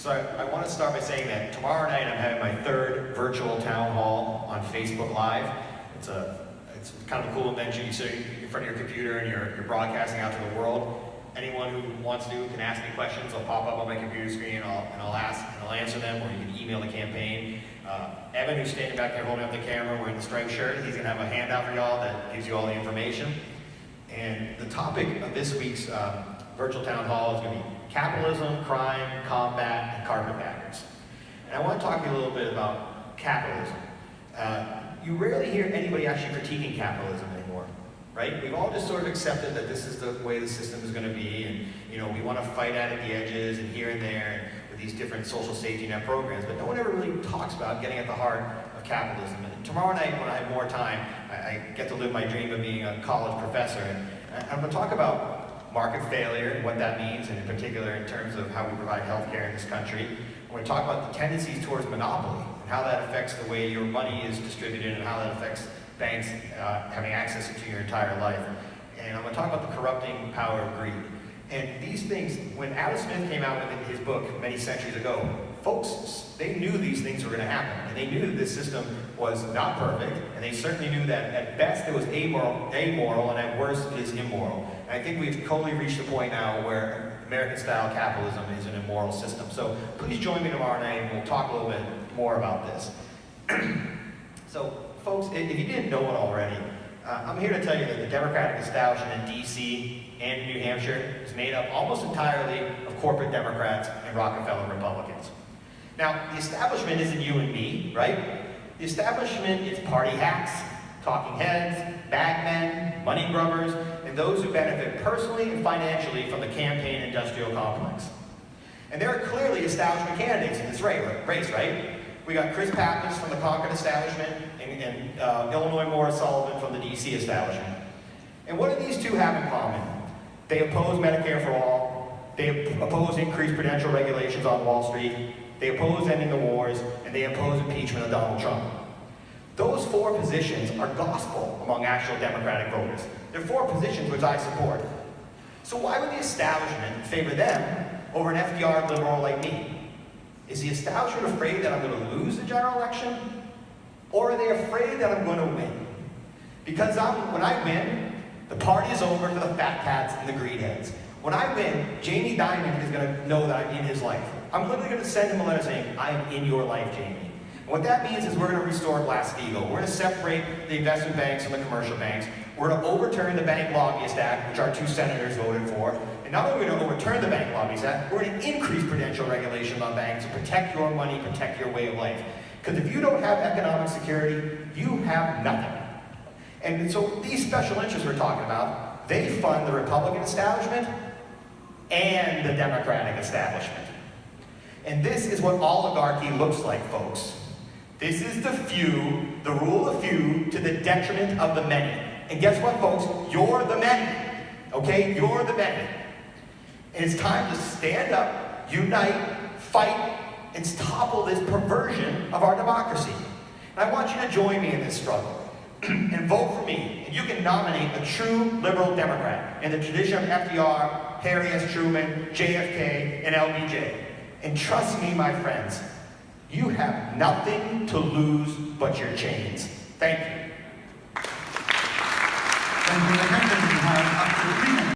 So I want to start by saying that tomorrow night I'm having my third virtual town hall on Facebook Live. It's kind of a cool invention. You sit in front of your computer and you're broadcasting out to the world. Anyone who wants to can ask me questions. They'll pop up on my computer screen and I'll answer them, or you can email the campaign. Evan, who's standing back there holding up the camera wearing the striped shirt, he's going to have a handout for y'all that gives you all the information. And the topic of this week's virtual town hall is going to be capitalism, crime, combat, and carpetbaggers. And I want to talk to you a little bit about capitalism. You rarely hear anybody actually critiquing capitalism anymore, right? We've all just sort of accepted that this is the way the system is going to be, and we want to fight at the edges and here and there and with these different social safety net programs, but no one ever really talks about getting at the heart of capitalism. And tomorrow night, when I have more time, I get to live my dream of being a college professor, and I'm going to talk about market failure and what that means, and in particular in terms of how we provide healthcare in this country. I'm going to talk about the tendencies towards monopoly and how that affects the way your money is distributed and how that affects banks having access to your entire life. And I'm going to talk about the corrupting power of greed. And these things, when Adam Smith came out with his book many centuries ago, folks, they knew these things were going to happen. And they knew that this system was not perfect, and they certainly knew that at best it was amoral, and at worst it is immoral. And I think we've totally reached the point now where American-style capitalism is an immoral system. So please join me tomorrow night and we'll talk a little bit more about this. So folks, if you didn't know it already, I'm here to tell you that the Democratic establishment in D.C. and New Hampshire is made up almost entirely of corporate Democrats and Rockefeller Republicans. Now, the establishment isn't you and me, right? The establishment is party hacks, talking heads, bagmen, money grubbers, and those who benefit personally and financially from the campaign industrial complex. And there are clearly establishment candidates in this race, right? We got Chris Pappas from the Concord establishment and Illinois Morris Sullivan from the DC establishment. And what do these two have in common? They oppose Medicare for all, they oppose increased prudential regulations on Wall Street, they oppose ending the wars, and they oppose impeachment of Donald Trump. Those four positions are gospel among actual Democratic voters. They're four positions which I support. So why would the establishment favor them over an FDR liberal like me? Is the establishment afraid that I'm going to lose the general election? Or are they afraid that I'm going to win? Because when I win, the party is over for the fat cats and the greedheads. When I win, Jamie Dimon is going to know that I'm in his life. I'm literally going to send him a letter saying, I am in your life, Jamie. And what that means is we're going to restore Glass-Steagall. We're going to separate the investment banks from the commercial banks. We're going to overturn the Bank Lobbyist Act, which our two senators voted for. And not only are we going to overturn the Bank Lobbyist Act, we're going to increase prudential regulation on banks to protect your money, protect your way of life. Because if you don't have economic security, you have nothing. And so these special interests we're talking about, they fund the Republican establishment and the Democratic establishment. And this is what oligarchy looks like, folks. This is the few, the rule of few, to the detriment of the many. And guess what, folks? You're the many. Okay? You're the many. And it's time to stand up, unite, fight, and topple this perversion of our democracy. And I want you to join me in this struggle. And vote for me. And you can nominate a true liberal Democrat in the tradition of FDR, Harry S. Truman, JFK, and LBJ. And trust me, my friends, you have nothing to lose but your chains. Thank you. Thank you.